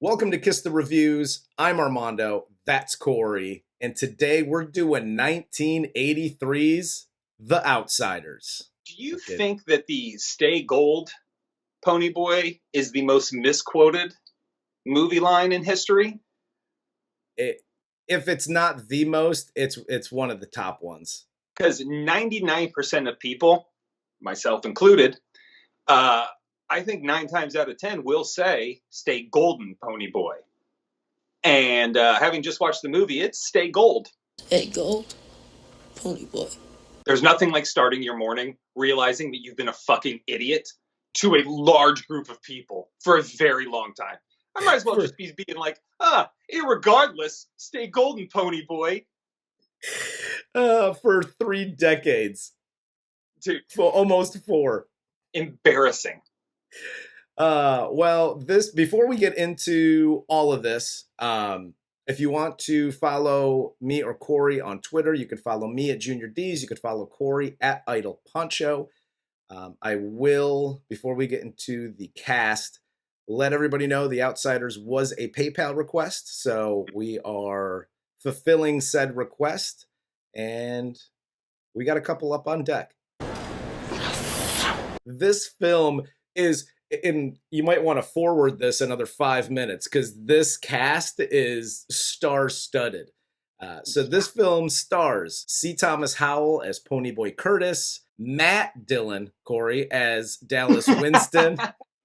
Welcome to Kiss the Reviews. I'm Armando. That's Corey. And today we're doing 1983's The Outsiders. Do you think that the Stay Gold Ponyboy is the most misquoted movie line in history? If it's not the most, it's one of the top ones. Because 99% of people, myself included, I think 9 times out of 10 will say Stay Golden Ponyboy. And having just watched the movie, it's Stay Gold. Stay Gold Ponyboy. There's nothing like starting your morning realizing that you've been a fucking idiot to a large group of people for a very long time. I might as well just be being like, irregardless, Stay Golden Ponyboy. For 3 decades. Dude. For almost 4. Embarrassing. Well, before we get into all of this, if you want to follow me or Corey on Twitter, you can follow me at Junior D's. You can follow Corey at Idle Poncho. I will, before we get into the cast, let everybody know The Outsiders was a PayPal request, so we are fulfilling said request, and we got a couple up on deck. This film is, and you might want to forward this another 5 minutes because this cast is star-studded. So this film stars C. Thomas Howell as Ponyboy Curtis, Matt Dillon, Corey, as Dallas Winston,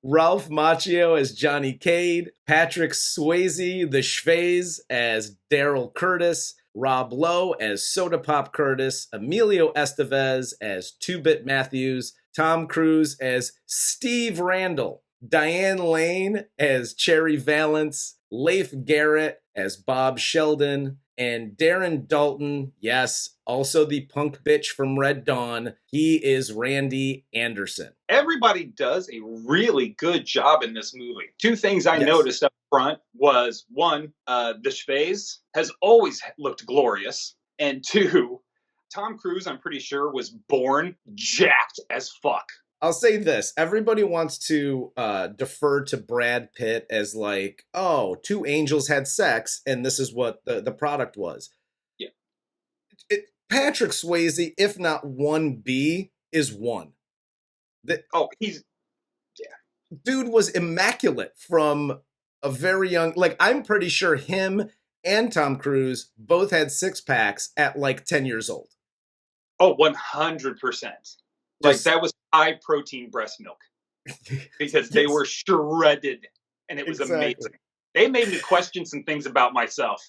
Ralph Macchio as Johnny Cade, Patrick Swayze, the Schwayze, as Darryl Curtis, Rob Lowe as SodaPop Curtis, Emilio Estevez as 2-Bit Matthews, Tom Cruise as Steve Randle, Diane Lane as Cherry Valance, Leif Garrett as Bob Sheldon, and Dareen Dalton, yes, also the punk bitch from Red Dawn, he is Randy Anderson. Everybody does a really good job in this movie. 2 things I noticed up front was, 1, the Schwayze has always looked glorious, and 2, Tom Cruise, I'm pretty sure, was born jacked as fuck. I'll say this. Everybody wants to defer to Brad Pitt as like, oh, 2 angels had sex, and this is what the product was. Yeah. Patrick Swayze, if not 1B, is 1. Dude was immaculate from a very young... Like, I'm pretty sure him and Tom Cruise both had 6-packs at like 10 years old. Oh, 100%. Like, that was high-protein breast milk. Because they were shredded, and it was amazing. They made me question some things about myself.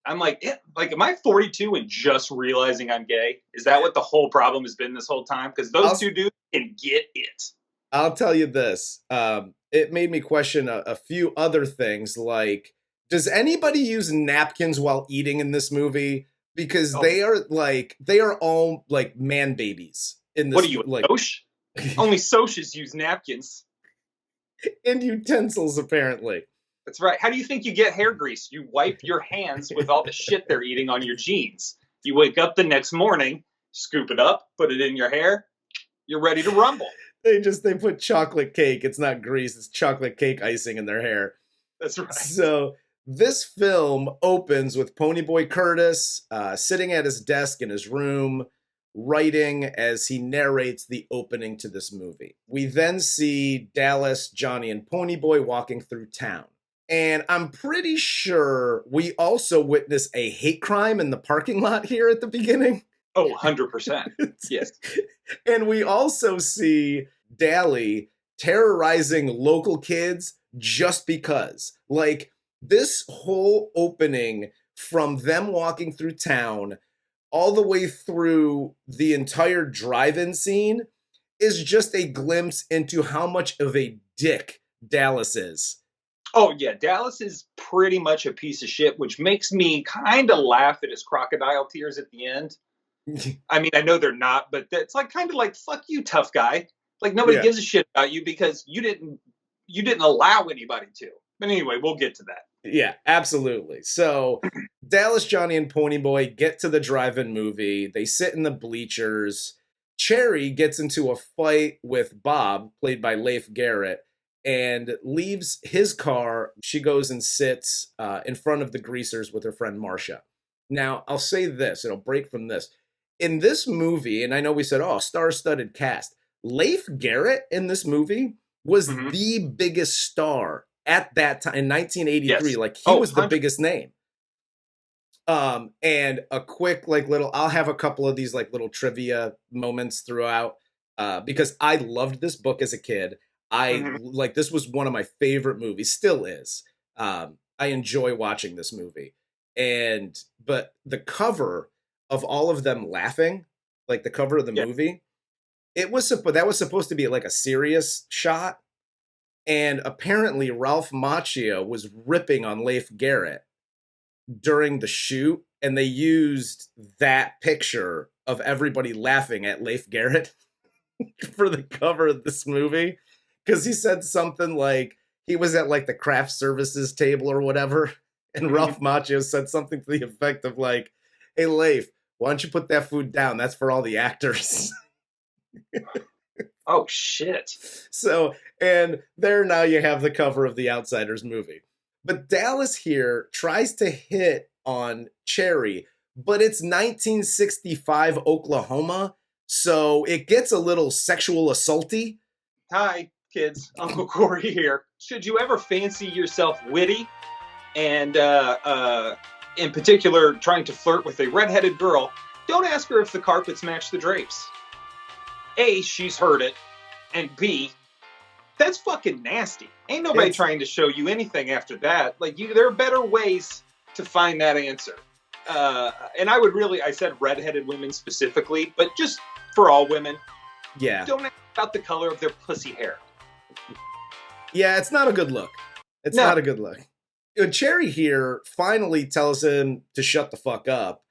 I'm like, am I 42 and just realizing I'm gay? Is that what the whole problem has been this whole time? Because those 2 dudes can get it. I'll tell you this. It made me question a few other things, like, does anybody use napkins while eating in this movie? Because they are all like man babies in this. What are you, like Soch? Only Soches use napkins. And utensils, apparently. That's right. How do you think you get hair grease? You wipe your hands with all the shit they're eating on your jeans. You wake up the next morning, scoop it up, put it in your hair. You're ready to rumble. They put chocolate cake. It's not grease. It's chocolate cake icing in their hair. That's right. So this film opens with Ponyboy Curtis sitting at his desk in his room, writing as he narrates the opening to this movie. We then see Dallas, Johnny, and Ponyboy walking through town. And I'm pretty sure we also witness a hate crime in the parking lot here at the beginning. Oh, 100%. Yes. And we also see Dally terrorizing local kids just because. Like, this whole opening from them walking through town all the way through the entire drive-in scene is just a glimpse into how much of a dick Dallas is. Oh, yeah. Dallas is pretty much a piece of shit, which makes me kind of laugh at his crocodile tears at the end. I mean, I know they're not, but it's like kind of like, fuck you, tough guy. Like, nobody gives a shit about you because you didn't allow anybody to. But anyway, we'll get to that. Yeah, absolutely. So Dallas, Johnny, and Ponyboy get to the drive-in movie. They sit in the bleachers. Cherry gets into a fight with Bob, played by Leif Garrett, and leaves his car. She goes and sits in front of the greasers with her friend Marcia. Now, I'll say this, and I'll break from this. In this movie, and I know we said, oh, star-studded cast, Leif Garrett in this movie was the biggest star at that time in 1983. Yes. Like, he was the biggest name. And a quick, like, little, I'll have a couple of these, like, little trivia moments throughout, because I loved this book as a kid. Like, this was one of my favorite movies, still is. I enjoy watching this movie. But the cover of all of them laughing, like the cover of the movie, that was supposed to be like a serious shot. And apparently Ralph Macchio was ripping on Leif Garrett during the shoot, and they used that picture of everybody laughing at Leif Garrett for the cover of this movie, because he said something like he was at like the craft services table or whatever, and Ralph Macchio said something to the effect of like, "Hey Leif, why don't you put that food down? That's for all the actors." Oh shit. So, and there now you have the cover of the Outsiders movie. But Dallas here tries to hit on Cherry, but it's 1965 Oklahoma, so it gets a little sexual assaulty. Hi, kids. Uncle Corey here. Should you ever fancy yourself witty and, in particular, trying to flirt with a redheaded girl, don't ask her if the carpets match the drapes. A, she's heard it, and B, that's fucking nasty. Ain't nobody trying to show you anything after that. Like, there are better ways to find that answer. And I said redheaded women specifically, but just for all women. Yeah. Don't ask about the color of their pussy hair. Yeah, it's not a good look. It's not a good look. Cherry here finally tells him to shut the fuck up.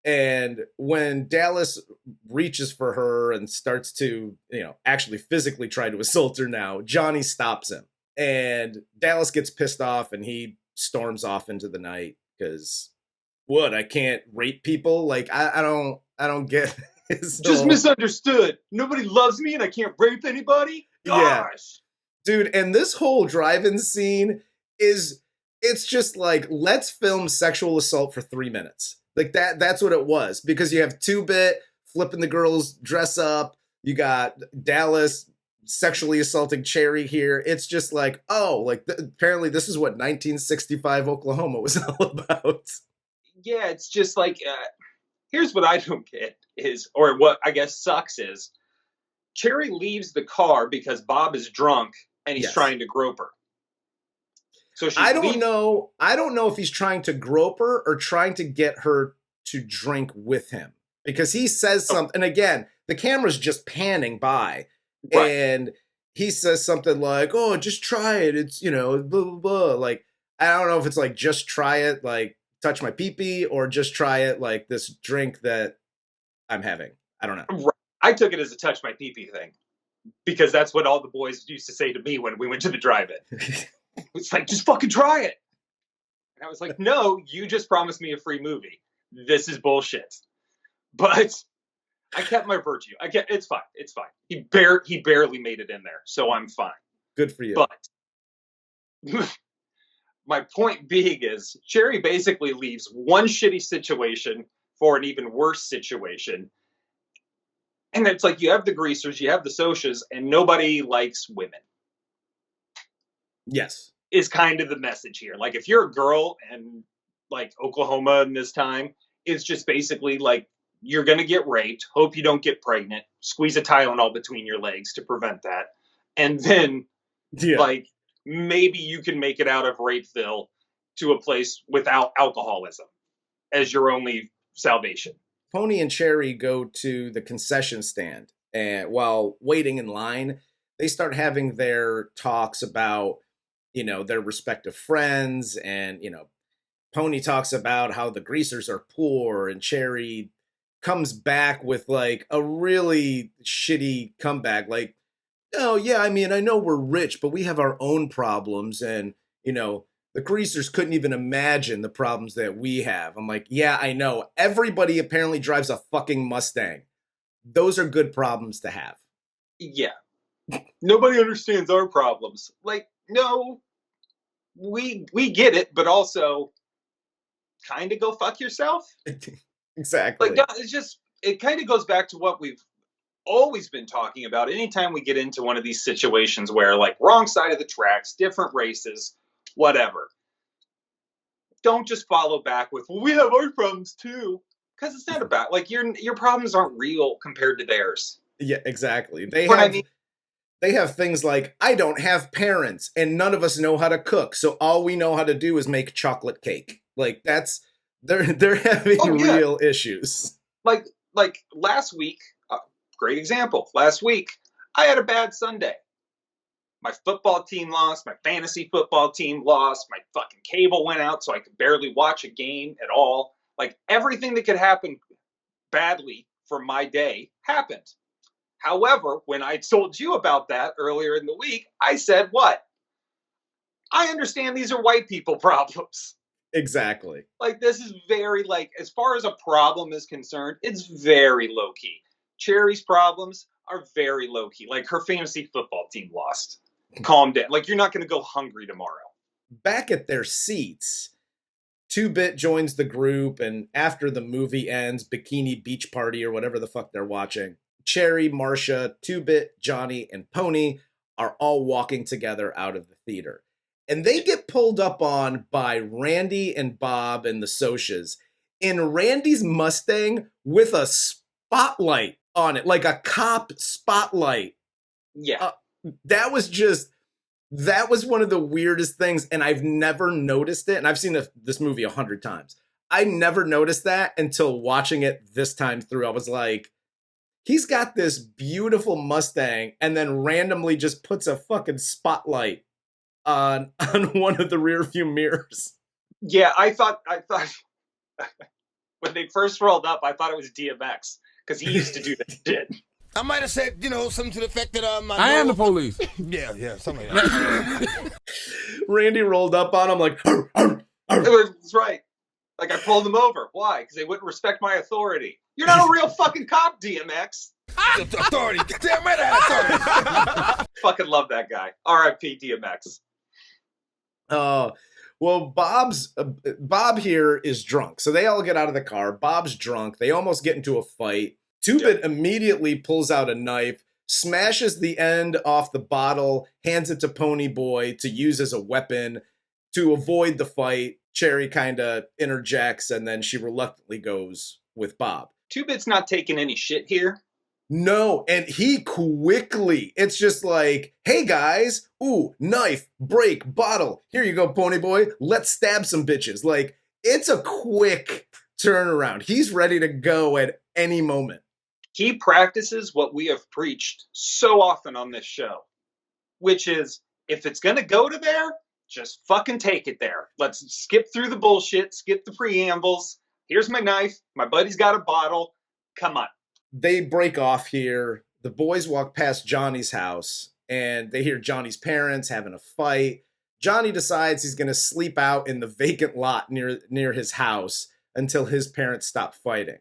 And when Dallas reaches for her and starts to, actually physically try to assault her now, Johnny stops him. And Dallas gets pissed off and he storms off into the night because, what, I can't rape people? Like, I don't get his Just misunderstood. Nobody loves me and I can't rape anybody? Gosh! Yeah. Dude, and this whole drive-in scene it's just like, let's film sexual assault for 3 minutes. Like that's what it was, because you have 2-Bit flipping the girl's dress up. You got Dallas sexually assaulting Cherry here. It's just like, apparently this is what 1965 Oklahoma was all about. Yeah, it's just like, here's what I don't get or what I guess sucks is, Cherry leaves the car because Bob is drunk and he's trying to grope her. So I don't know if he's trying to grope her or trying to get her to drink with him, because he says something. And again, the camera's just panning by, and he says something like, "Oh, just try it. It's, blah, blah, blah." Like, I don't know if it's like, just try it, like touch my pee-pee, or just try it like this drink that I'm having. I don't know. Right. I took it as a touch my pee-pee thing, because that's what all the boys used to say to me when we went to the drive-in. It's like, just fucking try it. And I was like, no, you just promised me a free movie. This is bullshit. But I kept my virtue. It's fine. It's fine. He barely made it in there, so I'm fine. Good for you. But my point being is, Cherry basically leaves one shitty situation for an even worse situation. And it's like, you have the greasers, you have the socias, and nobody likes women. Yes. Is kind of the message here. Like, if you're a girl and like Oklahoma in this time, it's just basically like, you're going to get raped. Hope you don't get pregnant. Squeeze a Tylenol between your legs to prevent that. And then like, maybe you can make it out of Rapeville to a place without alcoholism as your only salvation. Pony and Cherry go to the concession stand, and while waiting in line, they start having their talks about, their respective friends. And, Pony talks about how the greasers are poor, and Cherry comes back with like a really shitty comeback. Like, oh yeah, I mean, I know we're rich, but we have our own problems. And, the greasers couldn't even imagine the problems that we have. I'm like, yeah, I know. Everybody apparently drives a fucking Mustang. Those are good problems to have. Yeah. Nobody understands our problems. Like, no, we get it, but also kind of go fuck yourself. Exactly. Like, it's just, it kind of goes back to what we've always been talking about. Anytime we get into one of these situations where, like, wrong side of the tracks, different races, whatever, don't just follow back with, well, we have our problems too. Because it's not about, like, your problems aren't real compared to theirs. Yeah, exactly. They have things like, I don't have parents and none of us know how to cook, so all we know how to do is make chocolate cake. Like, they're having real issues. Like last week, great example. Last week, I had a bad Sunday. My football team lost. My fantasy football team lost. My fucking cable went out, so I could barely watch a game at all. Like, everything that could happen badly for my day happened. However, when I told you about that earlier in the week, I said, what? I understand these are white people problems. Exactly. Like, this is very, like, as far as a problem is concerned, it's very low key. Cherry's problems are very low key. Like, her fantasy football team lost. Calm down. Like, you're not going to go hungry tomorrow. Back at their seats, 2-Bit joins the group, and after the movie ends, Bikini Beach Party or whatever the fuck they're watching, Cherry, Marcia, 2-Bit, Johnny, and Pony are all walking together out of the theater. And they get pulled up on by Randy and Bob and the Socias in Randy's Mustang with a spotlight on it, like a cop spotlight. Yeah. That was one of the weirdest things, and I've never noticed it, and I've seen this movie 100 times. I never noticed that until watching it this time through. I was like, he's got this beautiful Mustang and then randomly just puts a fucking spotlight on one of the rear view mirrors. Yeah, I thought when they first rolled up, I thought it was DMX because he used to do that shit. I might have said, something to the effect that I am the police. Yeah, something like that. Randy rolled up on him like, arr, arr, arr. That's right. Like, I pulled them over. Why? Because they wouldn't respect my authority. You're not a real fucking cop, DMX. Authority. Damn right I have authority. Fucking love that guy. R.I.P. DMX. Well, Bob here is drunk. So they all get out of the car. Bob's drunk. They almost get into a fight. 2-Bit immediately pulls out a knife, smashes the end off the bottle, hands it to Ponyboy to use as a weapon to avoid the fight. Cherry kind of interjects, and then she reluctantly goes with Bob. 2-Bit's not taking any shit here. No, and he quickly, it's just like, hey guys, ooh, knife, break, bottle. Here you go, Ponyboy. Let's stab some bitches. Like, it's a quick turnaround. He's ready to go at any moment. He practices what we have preached so often on this show, which is, if it's going to go to there, just fucking take it there. Let's skip through the bullshit, skip the preambles. Here's my knife. My buddy's got a bottle. Come on. They break off here. The boys walk past Johnny's house, and they hear Johnny's parents having a fight. Johnny decides he's going to sleep out in the vacant lot near his house until his parents stop fighting.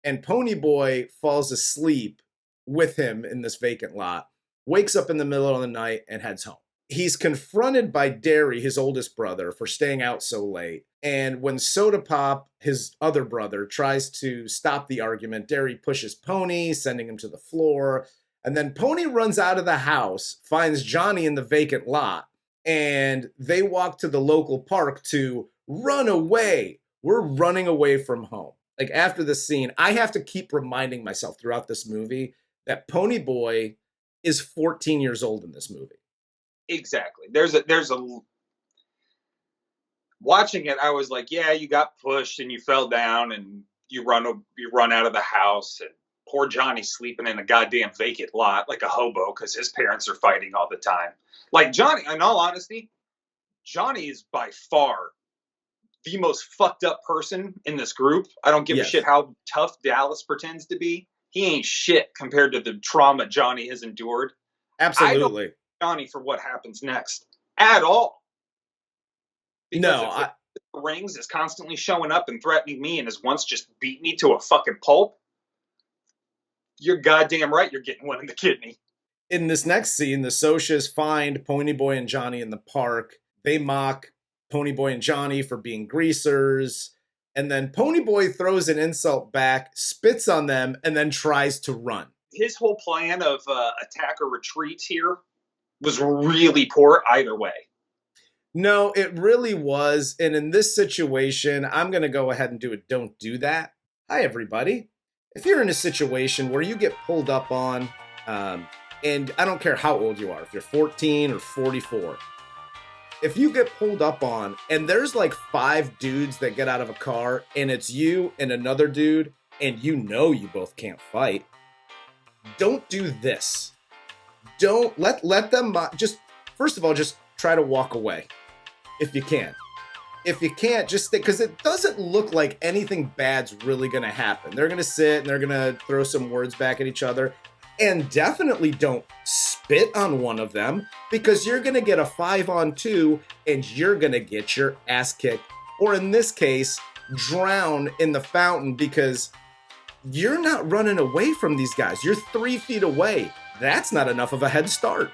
And Ponyboy falls asleep with him in this vacant lot, wakes up in the middle of the night, and heads home. He's confronted by Darry, his oldest brother, for staying out so late. And when SodaPop, his other brother, tries to stop the argument, Darry pushes Pony, sending him to the floor. And then Pony runs out of the house, finds Johnny in the vacant lot, and they walk to the local park to run away. We're running away from home. Like, after this scene, I have to keep reminding myself throughout this movie that Ponyboy is 14 years old in this movie. Exactly. There's a watching it, I was like, yeah, you got pushed and you fell down and you run out of the house, and poor Johnny's sleeping in a goddamn vacant lot like a hobo because his parents are fighting all the time. Like, Johnny, in all honesty, Johnny is by far the most fucked up person in this group. I don't give a shit how tough Dallas pretends to be. He ain't shit compared to the trauma Johnny has endured. Absolutely. I don't blame Johnny for what happens next at all. Because Rings is constantly showing up and threatening me and has once just beat me to a fucking pulp. You're goddamn right you're getting one in the kidney. In this next scene, the Socias find Ponyboy and Johnny in the park. They mock Ponyboy and Johnny for being greasers. And then Ponyboy throws an insult back, spits on them, and then tries to run. His whole plan of attack or retreat here was really poor either way. No, it really was. And in this situation, I'm going to go ahead and do it. Don't do that. Hi, everybody. If you're in a situation where you get pulled up on, and I don't care how old you are, if you're 14 or 44, if you get pulled up on and there's like 5 dudes that get out of a car and it's you and another dude and you know you both can't fight, don't do this. Don't let them just, first of all, just try to walk away if you can. If you can't, just stay, because it doesn't look like anything bad's really going to happen. They're going to sit and they're going to throw some words back at each other. And definitely don't spit on one of them, because you're going to get a 5-on-2 and you're going to get your ass kicked. Or in this case, drown in the fountain, because you're not running away from these guys. You're 3 feet away. That's not enough of a head start.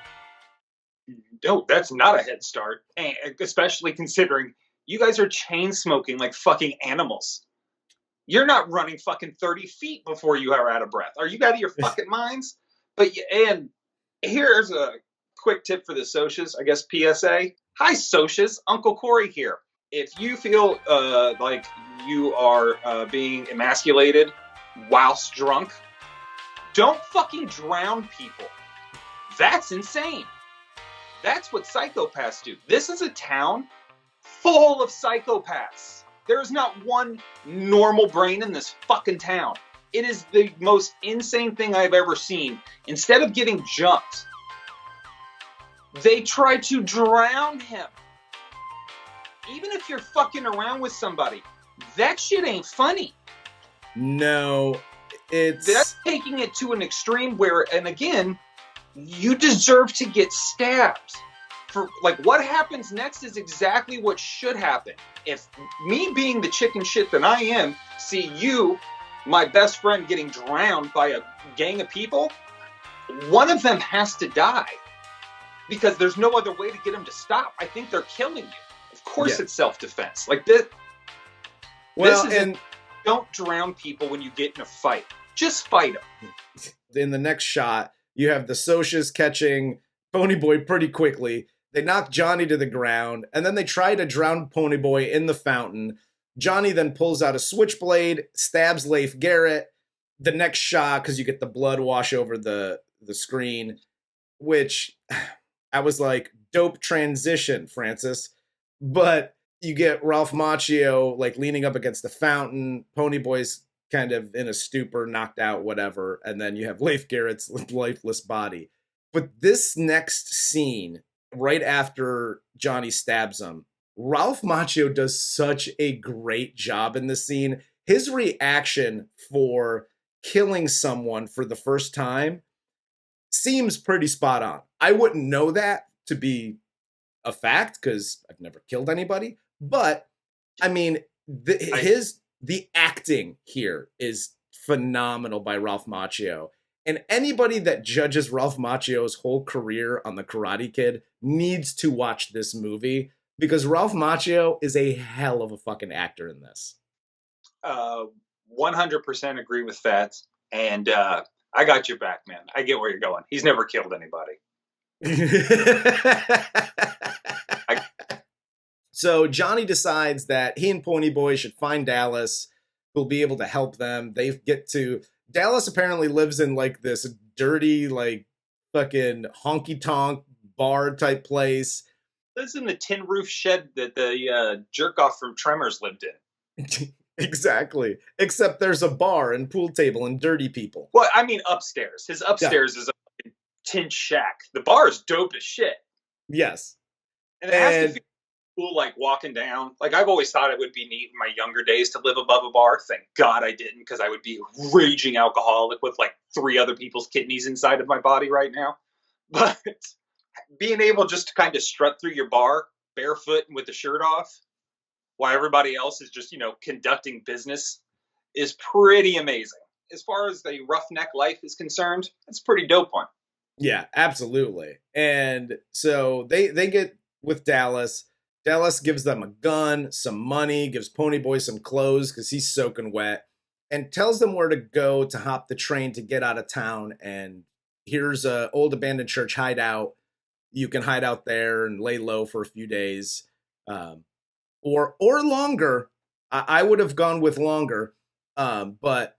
No, that's not a head start. And especially considering you guys are chain smoking like fucking animals. You're not running fucking 30 feet before you are out of breath. Are you out of your fucking minds? And here's a quick tip for the Socias, I guess, PSA. Hi, Socias. Uncle Corey here. If you feel like you are being emasculated whilst drunk, don't fucking drown people. That's insane. That's what psychopaths do. This is a town full of psychopaths. There is not one normal brain in this fucking town. It is the most insane thing I've ever seen. Instead of getting jumped, they try to drown him. Even if you're fucking around with somebody, that shit ain't funny. No, That's taking it to an extreme where, and again, you deserve to get stabbed. For like, what happens next is exactly what should happen. If me being the chicken shit that I am, see you, my best friend, getting drowned by a gang of people, one of them has to die. Because there's no other way to get them to stop. I think they're killing you. Of course it's self-defense. Like this. Well, this is don't drown people when you get in a fight. Just fight them. In the next shot, you have the Socias catching Ponyboy pretty quickly. They knock Johnny to the ground, and then they try to drown Ponyboy in the fountain. Johnny then pulls out a switchblade, stabs Leif Garrett. The next shot, because you get the blood wash over the screen, which I was like, dope transition, Francis. But you get Ralph Macchio like leaning up against the fountain. Ponyboy's kind of in a stupor, knocked out, whatever. And then you have Leif Garrett's lifeless body. But this next scene, right after Johnny stabs him, Ralph Macchio does such a great job in this scene. His reaction for killing someone for the first time seems pretty spot on. I wouldn't know that to be a fact because I've never killed anybody. But I mean, the acting here is phenomenal by Ralph Macchio. And anybody that judges Ralph Macchio's whole career on The Karate Kid needs to watch this movie, because Ralph Macchio is a hell of a fucking actor in this. 100% agree with that. And I got your back, man. I get where you're going. He's never killed anybody. So Johnny decides that he and Ponyboy should find Dallas, who'll be able to help them. They get to... Dallas apparently lives in like this dirty, like fucking honky tonk bar type place. Lives in the tin roof shed that the jerk off from Tremors lived in. Exactly. Except there's a bar and pool table and dirty people. Well, I mean upstairs. His upstairs is a tin shack. The bar is dope as shit. Yes. And it has to feel cool, like walking down. Like I've always thought it would be neat in my younger days to live above a bar. Thank God I didn't, because I would be raging alcoholic with like 3 other people's kidneys inside of my body right now. But being able just to kind of strut through your bar barefoot and with the shirt off while everybody else is just, conducting business is pretty amazing. As far as the roughneck life is concerned, it's a pretty dope one. Yeah, absolutely. And so they get with Dallas. Dallas gives them a gun, some money, gives Ponyboy some clothes because he's soaking wet, and tells them where to go to hop the train to get out of town. And here's a old abandoned church hideout. You can hide out there and lay low for a few days, or longer. I would have gone with longer, but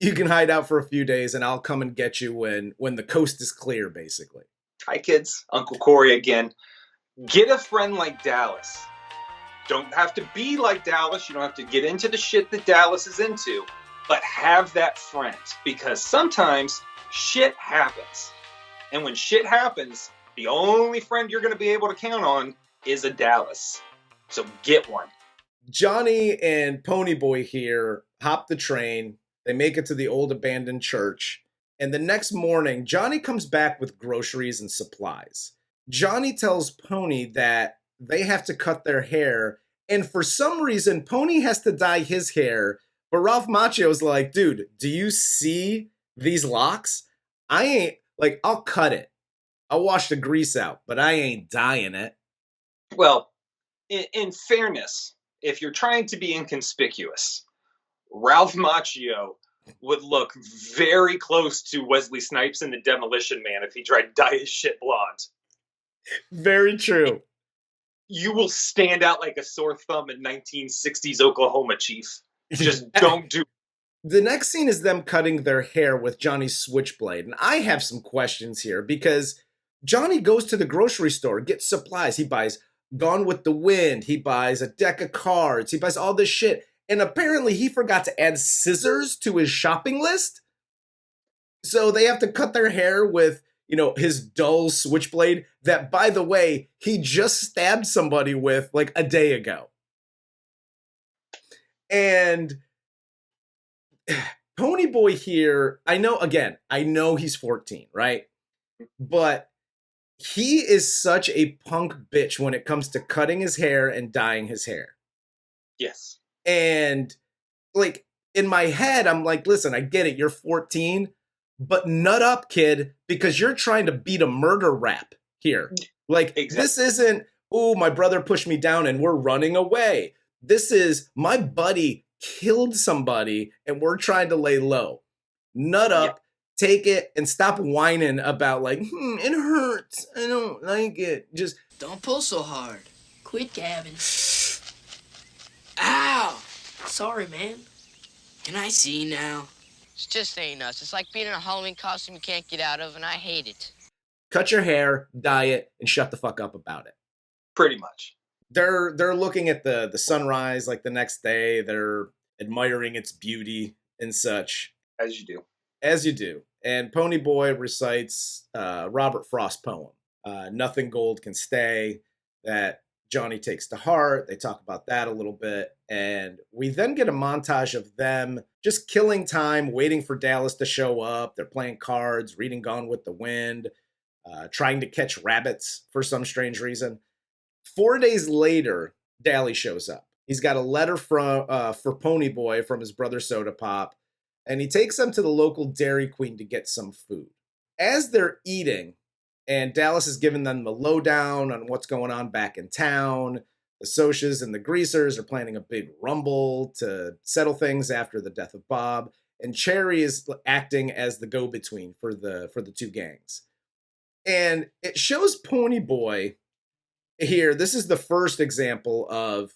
you can hide out for a few days, and I'll come and get you when the coast is clear, basically. Hi, kids. Uncle Corey again. Get a friend like Dallas. Don't have to be like Dallas. You don't have to get into the shit that Dallas is into, but have that friend, because sometimes shit happens. And when shit happens, the only friend you're going to be able to count on is a Dallas. So get one. Johnny and Ponyboy here hop the train. They make it to the old abandoned church. And the next morning, Johnny comes back with groceries and supplies. Johnny tells Pony that they have to cut their hair. And for some reason, Pony has to dye his hair. But Ralph Macchio's like, dude, do you see these locks? I ain't, like, I'll cut it. I'll wash the grease out, but I ain't dyeing it. Well, in fairness, if you're trying to be inconspicuous, Ralph Macchio would look very close to Wesley Snipes in The Demolition Man if he tried to dye his shit blonde. Very true. You will stand out like a sore thumb in 1960s Oklahoma, Chief. Just don't do it. The next scene is them cutting their hair with Johnny's switchblade. And I have some questions here because Johnny goes to the grocery store, gets supplies. He buys Gone with the Wind. He buys a deck of cards. He buys all this shit. And apparently he forgot to add scissors to his shopping list. So they have to cut their hair with, his dull switchblade that, by the way, he just stabbed somebody with like a day ago. And Ponyboy here, I know he's 14, right? But he is such a punk bitch when it comes to cutting his hair and dyeing his hair. Yes. And like in my head, I'm like, listen, I get it. You're 14, but nut up, kid, because you're trying to beat a murder rap here. Like, exactly. This isn't, oh, my brother pushed me down and we're running away. This is my buddy killed somebody and we're trying to lay low. Nut up, take it, and stop whining about like, it hurts. I don't like it. Just don't pull so hard. Quit gabbing. Ow! Sorry, man. Can I see now? It's just ain't us. It's like being in a Halloween costume you can't get out of, and I hate it. Cut your hair, dye it, and shut the fuck up about it. Pretty much. They're looking at the sunrise like the next day. They're admiring its beauty and such. As you do. As you do. And Ponyboy recites Robert Frost poem, Nothing Gold Can Stay, that Johnny takes to heart. They talk about that a little bit. And we then get a montage of them just killing time, waiting for Dallas to show up. They're playing cards, reading Gone with the Wind, trying to catch rabbits for some strange reason. 4 days later, Dally shows up. He's got a letter for Ponyboy from his brother SodaPop, and he takes them to the local Dairy Queen to get some food. As they're eating, and Dallas is giving them the lowdown on what's going on back in town, the Socias and the Greasers are planning a big rumble to settle things after the death of Bob, and Cherry is acting as the go-between for the two gangs. And it shows Ponyboy here. This is the first example of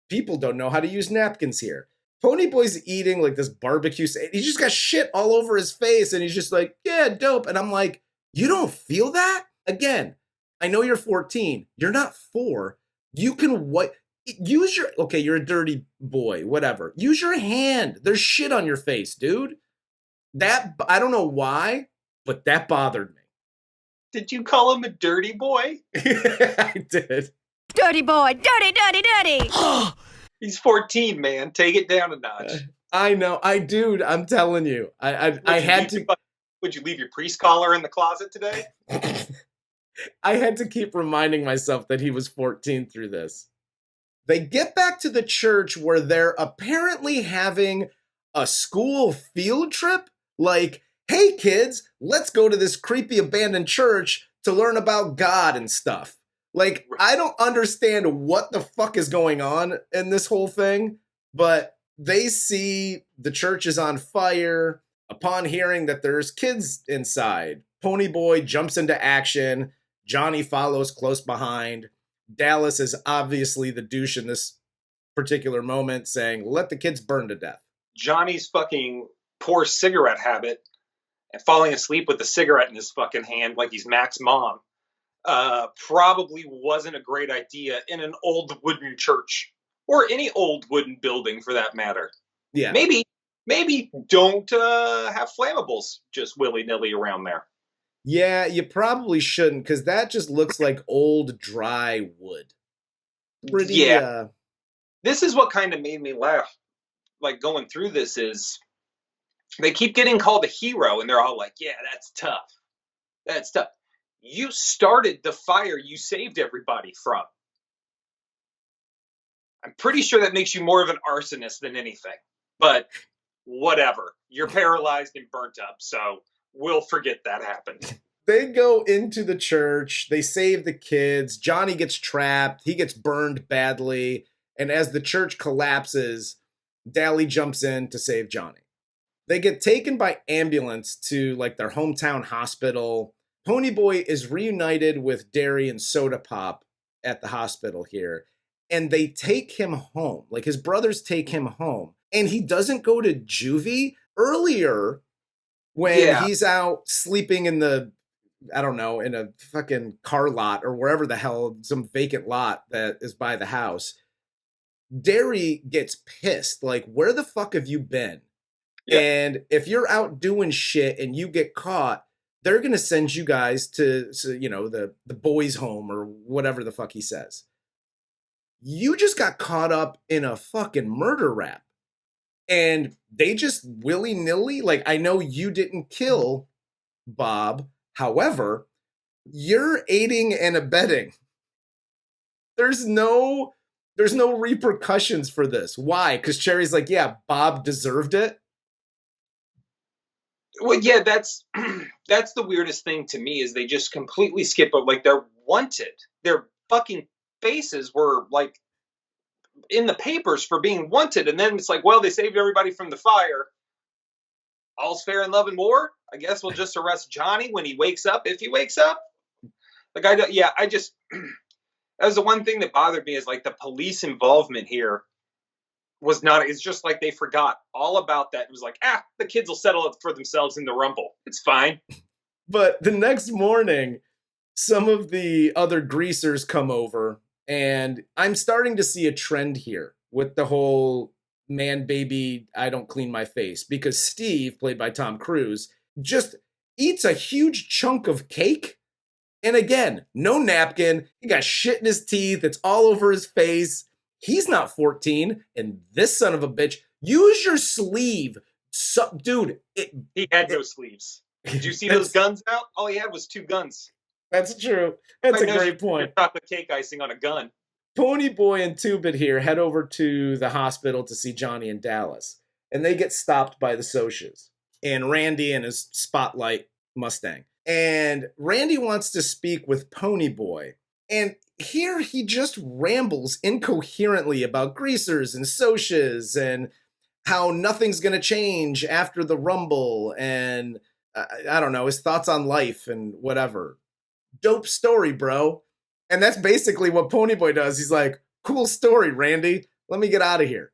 people don't know how to use napkins here. Ponyboy's eating like this barbecue. He just got shit all over his face, and he's just like, yeah, dope. And I'm like, you don't feel that? Again, I know you're 14. You're not 4. You can use your, okay, you're a dirty boy, whatever. Use your hand. There's shit on your face, dude. That, I don't know why, but that bothered me. Did you call him a dirty boy? I did. Dirty boy, dirty, dirty, dirty. He's 14, man. Take it down a notch. I know. Dude, I'm telling you. I had to. Would you leave your priest collar in the closet today? I had to keep reminding myself that he was 14 through this. They get back to the church where they're apparently having a school field trip. Like, hey kids, let's go to this creepy abandoned church to learn about God and stuff. Like, I don't understand what the fuck is going on in this whole thing, but they see the church is on fire. Upon hearing that there's kids inside, Ponyboy jumps into action. Johnny follows close behind. Dallas is obviously the douche in this particular moment, saying, let the kids burn to death. Johnny's fucking poor cigarette habit and falling asleep with the cigarette in his fucking hand like he's Mac's mom probably wasn't a great idea in an old wooden church or any old wooden building for that matter. Yeah. Maybe don't have flammables just willy-nilly around there. Yeah, you probably shouldn't, because that just looks like old, dry wood. This is what kind of made me laugh, like, going through this is they keep getting called a hero, and they're all like, yeah, that's tough. That's tough. You started the fire you saved everybody from. I'm pretty sure that makes you more of an arsonist than anything, but whatever. You're paralyzed and burnt up, so we'll forget that happened. They go into the church. They save the kids. Johnny gets trapped. He gets burned badly. And as the church collapses, Dally jumps in to save Johnny. They get taken by ambulance to like their hometown hospital. Ponyboy is reunited with Darry and SodaPop at the hospital here. And they take him home. Like his brothers take him home. And he doesn't go to juvie. Earlier, when he's out sleeping in the, I don't know, in a fucking car lot or wherever the hell, some vacant lot that is by the house, Darry gets pissed. Like, where the fuck have you been? Yeah. And if you're out doing shit and you get caught, they're going to send you guys to you know, the boys' home or whatever the fuck he says. You just got caught up in a fucking murder rap. And they just willy-nilly, like, I know you didn't kill Bob. However, you're aiding and abetting. There's no repercussions for this. Why? Because Cherry's like, yeah, Bob deserved it. Well, yeah, that's the weirdest thing to me is they just completely skip it. Like, they're wanted. Their fucking faces were, like, in the papers for being wanted. And then it's like, well, they saved everybody from the fire. All's fair in love and war. I guess we'll just arrest Johnny when he wakes up, if he wakes up. Like, I just, that was the one thing that bothered me is like the police involvement here was not, it's just like they forgot all about that. It was like, the kids will settle it for themselves in the rumble. It's fine. But the next morning, some of the other greasers come over, and I'm starting to see a trend here with the whole man, baby, I don't clean my face, because Steve, played by Tom Cruise, just eats a huge chunk of cake. And again, no napkin. He got shit in his teeth. It's all over his face. He's not 14. And this son of a bitch, use your sleeve. Dude. He had no sleeves. Did you see those guns out? All he had was 2 guns. That's true. That's a great point. Chocolate cake icing on a gun. Ponyboy and Two-Bit here head over to the hospital to see Johnny and Dallas. And they get stopped by the Socs and Randy and his Spotlight Mustang. And Randy wants to speak with Ponyboy. And here he just rambles incoherently about greasers and Socs and how nothing's going to change after the Rumble. And I don't know, his thoughts on life and whatever. Dope story, bro. And that's basically what Ponyboy does. He's like, cool story, Randy. Let me get out of here.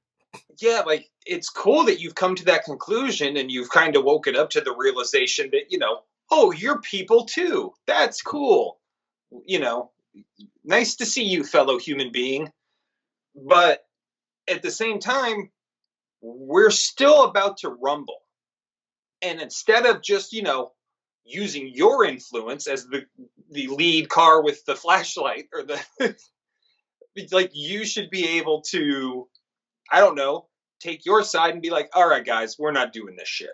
Yeah, like, it's cool that you've come to that conclusion and you've kind of woken up to the realization that, you know, oh, you're people too. That's cool. You know, nice to see you, fellow human being. But at the same time, we're still about to rumble. And instead of just, you know, using your influence as the lead car with the flashlight or the like, you should be able to, I don't know, take your side and be like, all right, guys, we're not doing this shit.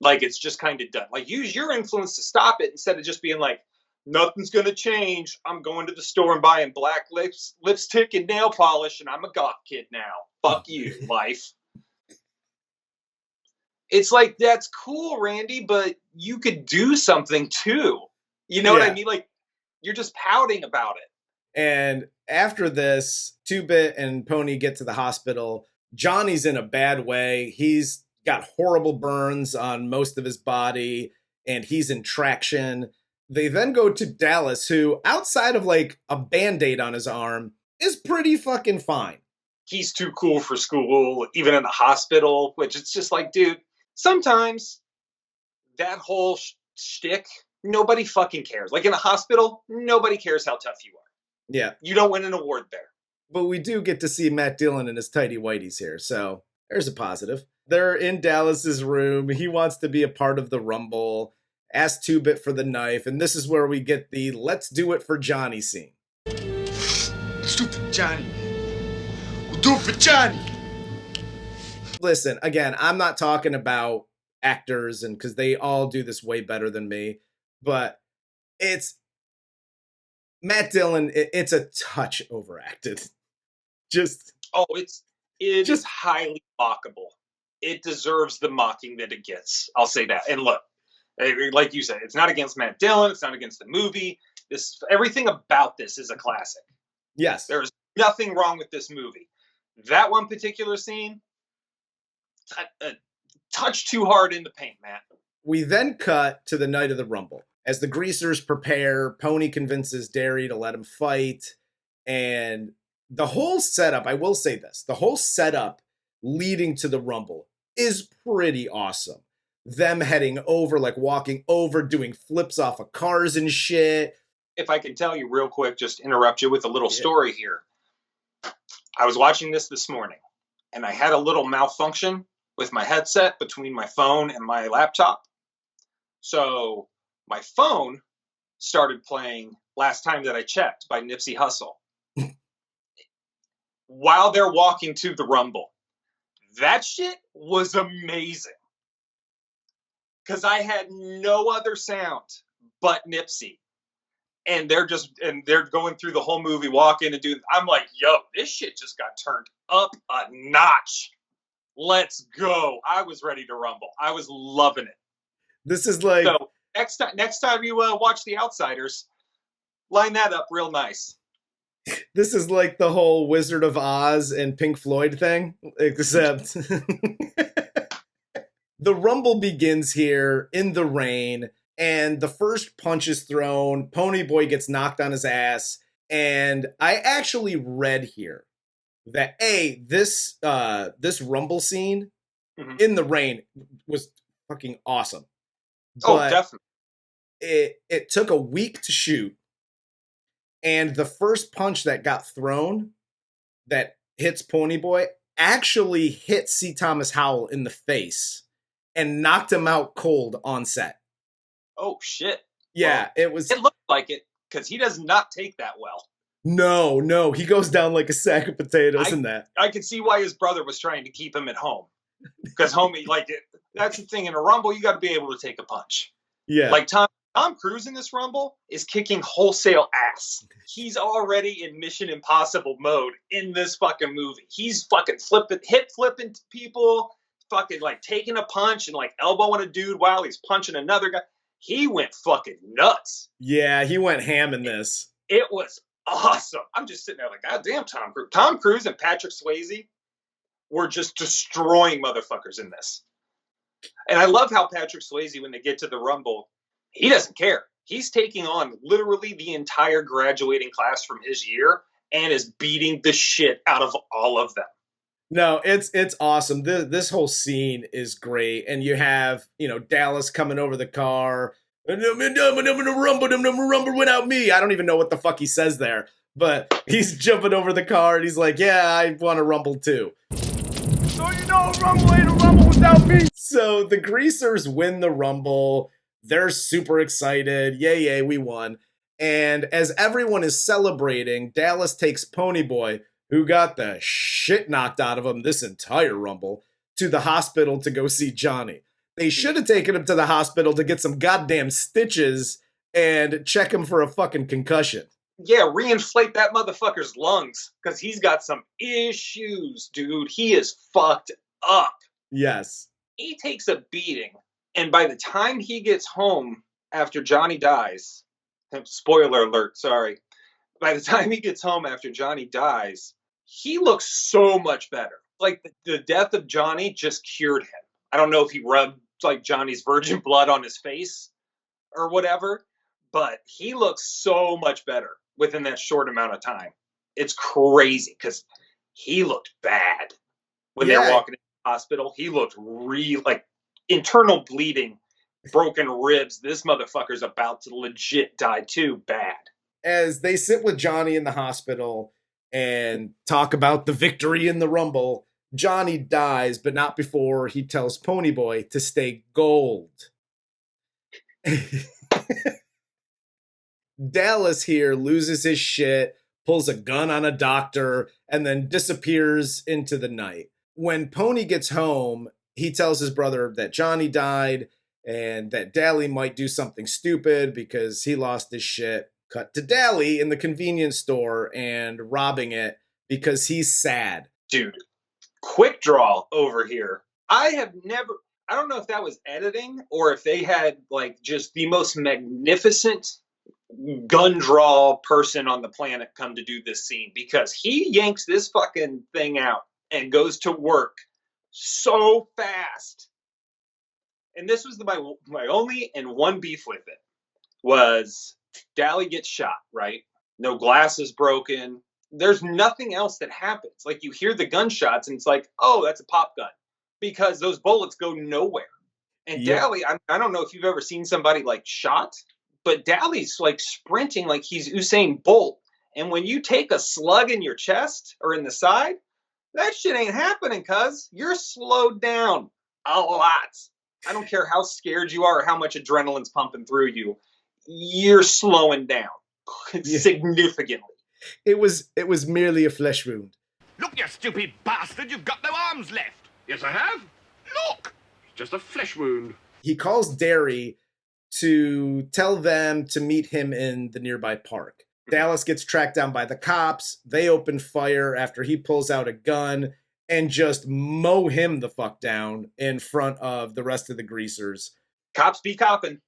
Like, it's just kind of done. Like, use your influence to stop it instead of just being like, nothing's going to change. I'm going to the store and buying black lipstick and nail polish, and I'm a goth kid now. Fuck you, life. It's like, that's cool, Randy, but you could do something too. You know what I mean? Like, you're just pouting about it. And after this, 2-Bit and Pony get to the hospital. Johnny's in a bad way. He's got horrible burns on most of his body, and he's in traction. They then go to Dallas, who, outside of like a Band-Aid on his arm, is pretty fucking fine. He's too cool for school, even in the hospital, which it's just like, dude, sometimes that whole shtick, nobody fucking cares. Like in a hospital, nobody cares how tough you are. Yeah. You don't win an award there. But we do get to see Matt Dillon in his tighty whities here, so there's a positive. They're in Dallas's room. He wants to be a part of the Rumble. Asks 2-Bit for the knife, and this is where we get the "Let's do it for Johnny" scene. Let's do it for Johnny. We'll do it for Johnny. Listen, again, I'm not talking about actors, and because they all do this way better than me, but it's Matt Dillon. It's a touch overacted. It is highly mockable. It deserves the mocking that it gets. I'll say that. And look, like you said, it's not against Matt Dillon. It's not against the movie. Everything about this is a classic. Yes. There's nothing wrong with this movie. That one particular scene, touch too hard in the paint, Matt. We then cut to the night of the Rumble. As the greasers prepare, Pony convinces Darry to let him fight. And the whole setup, I will say this, the whole setup leading to the Rumble is pretty awesome. Them heading over, like walking over, doing flips off of cars and shit. If I can tell you real quick, just interrupt you with a little story here. I was watching this morning, and I had a little malfunction with my headset between my phone and my laptop. So my phone started playing Last Time That I Checked by Nipsey Hussle while they're walking to the Rumble. That shit was amazing. Because I had no other sound but Nipsey. And they're going through the whole movie, walking and doing. I'm like, yo, this shit just got turned up a notch. Let's go. I was ready to rumble. I was loving it. This is like. So next time you watch The Outsiders, line that up real nice. This is like the whole Wizard of Oz and Pink Floyd thing, except the Rumble begins here in the rain, and the first punch is thrown. Ponyboy gets knocked on his ass, and I actually read here that this Rumble scene in the rain was fucking awesome. But definitely. It took a week to shoot. And the first punch that got thrown that hits Ponyboy actually hit C. Thomas Howell in the face and knocked him out cold on set. Oh, shit. Yeah, well, it was. It looked like it because he does not take that well. No. He goes down like a sack of potatoes in that. I could see why his brother was trying to keep him at home. Because, homie, that's the thing. In a Rumble, you got to be able to take a punch. Yeah. Like Tom Cruise in this Rumble is kicking wholesale ass. He's already in Mission Impossible mode in this fucking movie. He's fucking hip flipping people, fucking like taking a punch and like elbowing a dude while he's punching another guy. He went fucking nuts. Yeah, he went ham in this. It was awesome. I'm just sitting there like, God damn, Tom Cruise. Tom Cruise and Patrick Swayze were just destroying motherfuckers in this. And I love how Patrick Swayze, when they get to the Rumble, he doesn't care. He's taking on literally the entire graduating class from his year and is beating the shit out of all of them. No, it's awesome. This whole scene is great. And you have, Dallas coming over the car. I'm gonna rumble without me. I don't even know what the fuck he says there. But he's jumping over the car and he's like, yeah, I want to rumble too. So rumble ain't a rumble without me. So the greasers win the Rumble. They're super excited. Yay, we won. And as everyone is celebrating, Dallas takes Ponyboy, who got the shit knocked out of him this entire Rumble, to the hospital to go see Johnny. They should have taken him to the hospital to get some goddamn stitches and check him for a fucking concussion. Yeah, reinflate that motherfucker's lungs, because he's got some issues, dude. He is fucked up. Yes. he takes a beating. And by the time he gets home after Johnny dies, spoiler alert, sorry. By the time he gets home after Johnny dies, he looks so much better. Like the death of Johnny just cured him. I don't know if he rubbed like Johnny's virgin blood on his face or whatever, but he looks so much better within that short amount of time. It's crazy because he looked bad when they were walking in the hospital. He looked real, like internal bleeding, broken ribs. This motherfucker's about to legit die too bad. As they sit with Johnny in the hospital and talk about the victory in the Rumble, Johnny dies, but not before he tells Ponyboy to stay gold. Dallas here loses his shit, pulls a gun on a doctor, and then disappears into the night. When Pony gets home, he tells his brother that Johnny died and that Dally might do something stupid because he lost his shit. Cut to Dally in the convenience store and robbing it because he's sad. Dude, quick draw over here. I don't know if that was editing or if they had like just the most magnificent gun draw person on the planet come to do this scene, because he yanks this fucking thing out and goes to work so fast. And this was my only and one beef with it was Dally gets shot, right? No glass is broken. There's nothing else that happens. Like you hear the gunshots and it's like, oh, that's a pop gun, because those bullets go nowhere. And Dally, I don't know if you've ever seen somebody like shot, but Dally's like sprinting like he's Usain Bolt. And when you take a slug in your chest or in the side, that shit ain't happening, cuz you're slowed down a lot. I don't care how scared you are or how much adrenaline's pumping through you. You're slowing down significantly. It was merely a flesh wound. Look, you stupid bastard, you've got no arms left. Yes, I have. Look, just a flesh wound. He calls Derry to tell them to meet him in the nearby park. Dallas gets tracked down by the cops. They open fire after he pulls out a gun and just mow him the fuck down in front of the rest of the greasers. Cops be copping.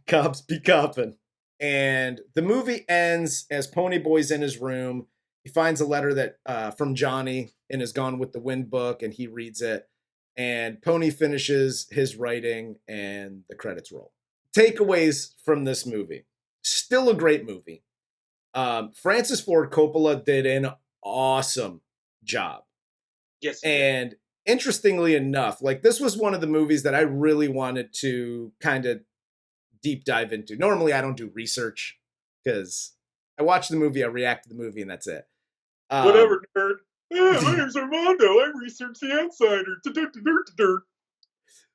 Cops be copping. And the movie ends as Ponyboy's in his room. He finds a letter that from Johnny in his Gone with the Wind book, and he reads it. And Pony finishes his writing, and the credits roll. Takeaways from this movie. Still a great movie. Francis Ford Coppola did an awesome job. Yes. And interestingly enough, like this was one of the movies that I really wanted to kind of deep dive into. Normally I don't do research because I watch the movie, I react to the movie, and that's it. Whatever, nerd. Yeah, my name's Armando. I research The Outsider.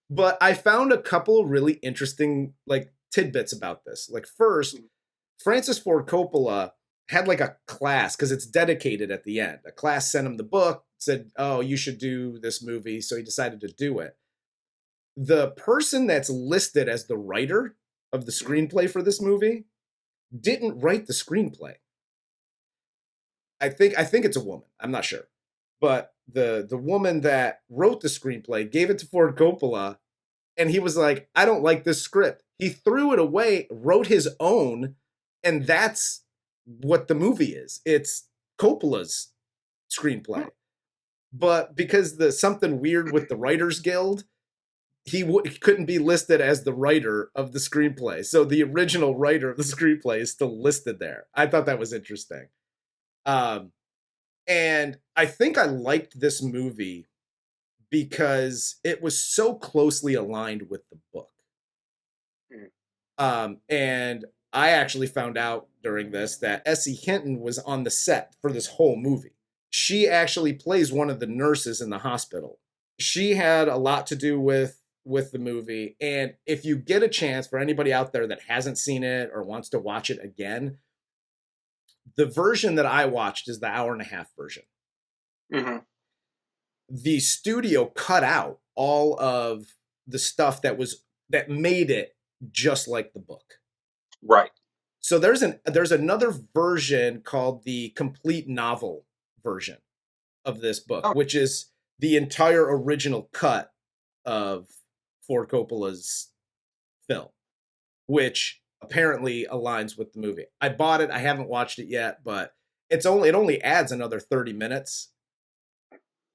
But I found a couple of really interesting like tidbits about this. Like first, Francis Ford Coppola had like a class, because it's dedicated at the end. A class sent him the book, said, oh, you should do this movie. So he decided to do it. The person that's listed as the writer of the screenplay for this movie didn't write the screenplay. I think it's a woman. I'm not sure. But the woman that wrote the screenplay gave it to Ford Coppola, and he was like, I don't like this script. He threw it away, wrote his own, and that's what the movie is. It's Coppola's screenplay. But because the something weird with the Writers Guild, he couldn't be listed as the writer of the screenplay. So the original writer of the screenplay is still listed there. I thought that was interesting. And I think I liked this movie because it was so closely aligned with the book. And I actually found out during this that Essie Hinton was on the set for this whole movie. She actually plays one of the nurses in the hospital. She had a lot to do with the movie. And if you get a chance, for anybody out there that hasn't seen it or wants to watch it again, the version that I watched is the 1.5-hour version. Mm-hmm. The studio cut out all of the stuff that made it just like the book. Right. So there's another version called the complete novel version of this book, which is the entire original cut of For Coppola's film, which apparently aligns with the movie. I bought it. I haven't watched it yet, but it only adds another 30 minutes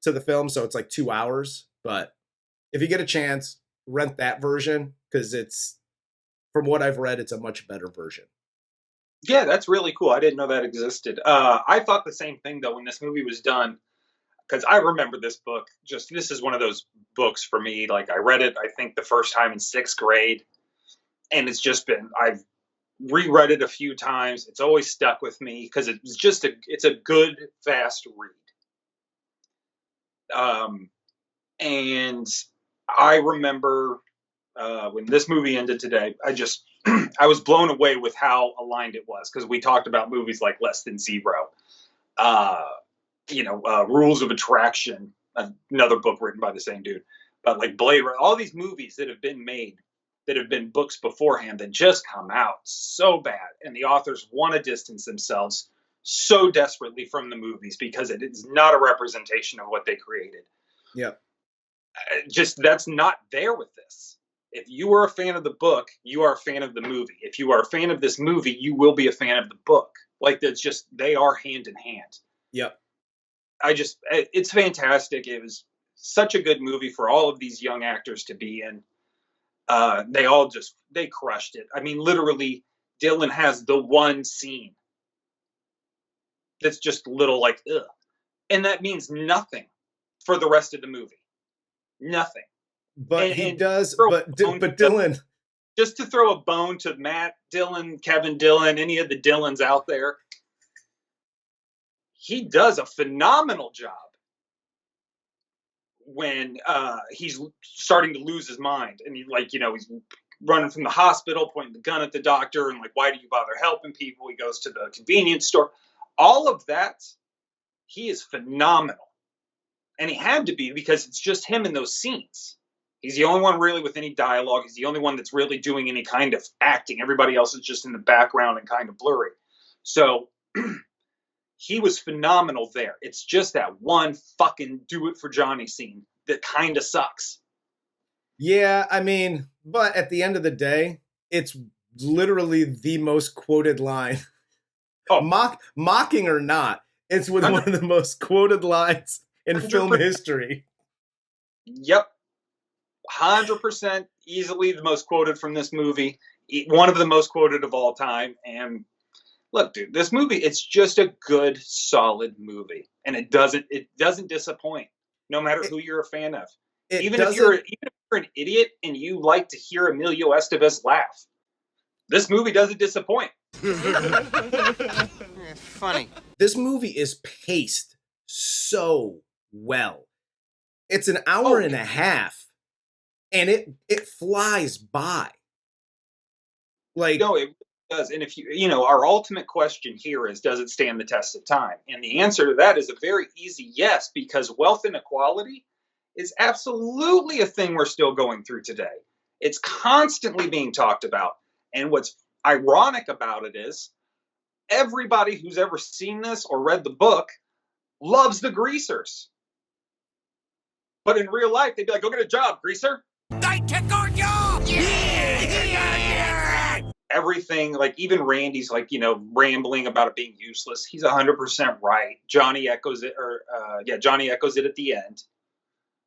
to the film, so it's like 2 hours. But if you get a chance, rent that version, because it's, from what I've read, it's a much better version. Yeah, that's really cool. I didn't know that existed. I thought the same thing, though, when this movie was done, because I remember this book. This is one of those books for me. Like, I read it, I think, the first time in 6th grade, and I've reread it a few times. It's always stuck with me because it's a good, fast read. And I remember when this movie ended today, I was blown away with how aligned it was, because we talked about movies like Less Than Zero, Rules of Attraction, another book written by the same dude, but like Blade Runner, all these movies that have been made, that have been books beforehand, that just come out so bad, and the authors want to distance themselves so desperately from the movies because it is not a representation of what they created. Yep. That's not there with this. If you are a fan of the book, you are a fan of the movie. If you are a fan of this movie, you will be a fan of the book. Like, they are hand in hand. Yep. It's fantastic. It was such a good movie for all of these young actors to be in. They crushed it. I mean, literally, Dillon has the one scene that's just a little like, ugh. And that means nothing for the rest of the movie. Nothing. But but Dillon. Just to throw a bone to Matt Dillon, Kevin Dillon, any of the Dillons out there, he does a phenomenal job when he's starting to lose his mind. And he's running from the hospital, pointing the gun at the doctor, and like, why do you bother helping people? He goes to the convenience store. All of that, he is phenomenal. And he had to be, because it's just him in those scenes. He's the only one really with any dialogue. He's the only one that's really doing any kind of acting. Everybody else is just in the background and kind of blurry. So he was phenomenal there. It's just that one fucking do it for Johnny scene that kind of sucks. Yeah, I mean, but at the end of the day, it's literally the most quoted line. Oh. Mocking or not, it's one of the most quoted lines in 100%. Film history. Yep. 100% easily the most quoted from this movie. One of the most quoted of all time. And look, dude, this movie, it's just a good, solid movie. And it doesn't disappoint, no matter who you're a fan of. Even if you're an idiot and you like to hear Emilio Estevez laugh, this movie doesn't disappoint. Funny. This movie is paced so well. It's an hour and a half, and it flies by. Like, no, it does. And if our ultimate question here is, does it stand the test of time? And the answer to that is a very easy yes, because wealth inequality is absolutely a thing we're still going through today. It's constantly being talked about. And what's ironic about it is everybody who's ever seen this or read the book loves the greasers. But in real life, they'd be like, go get a job, greaser. I took our job! Yeah! Everything, like even Randy's rambling about it being useless. He's 100% right. Johnny echoes it, Johnny echoes it at the end.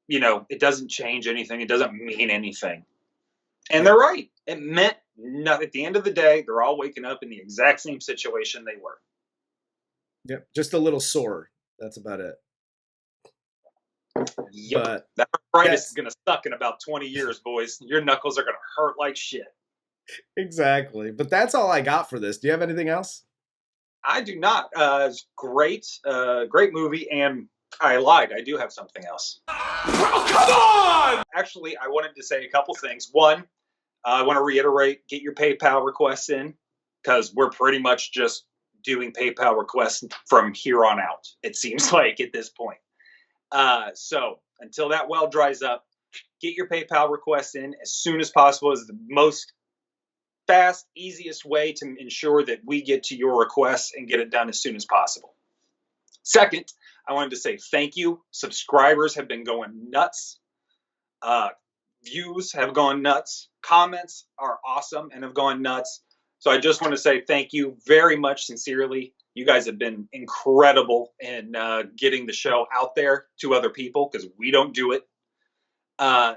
It doesn't change anything. It doesn't mean anything. And they're right. It meant nothing. At the end of the day, they're all waking up in the exact same situation they were. Yep, just a little sore. That's about it. Yep. But that arthritis is going to suck in about 20 years, boys. Your knuckles are going to hurt like shit. Exactly. But that's all I got for this. Do you have anything else? I do not. It's great. Great movie. And I lied. I do have something else. Oh, come on! Actually, I wanted to say a couple things. One, I want to reiterate, get your PayPal requests in, because we're pretty much just doing PayPal requests from here on out, it seems like, at this point. So until that well dries up, get your PayPal requests in as soon as possible. Is the most fast, easiest way to ensure that we get to your requests and get it done as soon as possible. Second, I wanted to say thank you. Subscribers have been going nuts. views have gone nuts. Comments are awesome and have gone nuts. So I just want to say thank you very much, sincerely. You guys have been incredible in getting the show out there to other people, because we don't do it.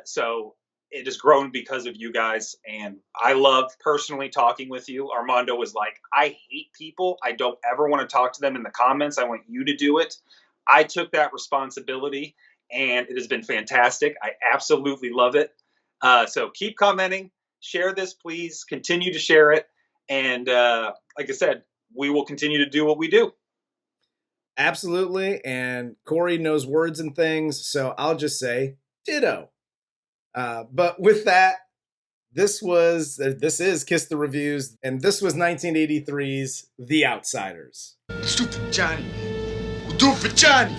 So it has grown because of you guys, and I love personally talking with you. Armando was like, I hate people. I don't ever want to talk to them in the comments. I want you to do it. I took that responsibility, and it has been fantastic. I absolutely love it. So keep commenting. Share this, please. Continue to share it. And like I said, we will continue to do what we do. Absolutely. And Corey knows words and things, so I'll just say ditto. But with that, this is Kiss the Reviews, and this was 1983's The Outsiders. Stupid Johnny. We'll do it for Johnny.